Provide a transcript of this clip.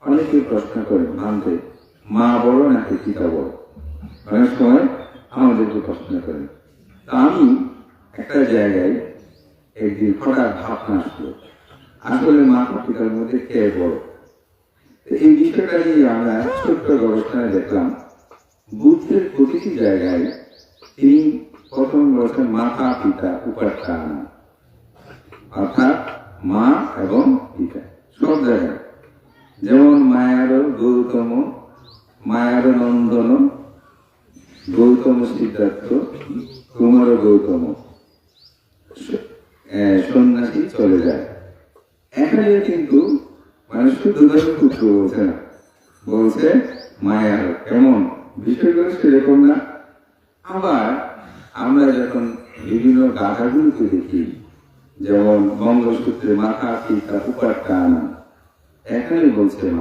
অনেকে প্রশ্ন করে ভাঙতে মা বড় নাকি পিতা বড়, অনেক সময় আমাদেরকে প্রশ্ন করেন। তা আমি একটা জায়গায় একদিন হঠাৎ ভাবনা আসলো, আসলে মা পিতার মধ্যে কে বড়। এই বিষয়টা নিয়ে আমরা ছোট্ট গবেষণায় দেখলাম, বুদ্ধের প্রতিটি জায়গায় তিনি প্রথম বলছেন মাতা পিতা উপাখ্যান, অর্থাৎ মা এবং পিতা সব জায়গায়। যেমন মায়ার গৌতম, মায়ার নন্দন, গৌতম সিদ্ধার্থ, কুমার গৌতম, সন্ন্যাসী চলে যায়। এখানে কিন্তু মানুষ শুধু পুত্র বলছে না, বলছে মায়ার। কেমন বিষয়গুলো সেরকম না। আবার আমরা যখন বিভিন্ন গাথাগুলোকে দেখি, যেমন মঙ্গলসূত্রে মাতা পিতা উপাখ্যান, এখানে বলছে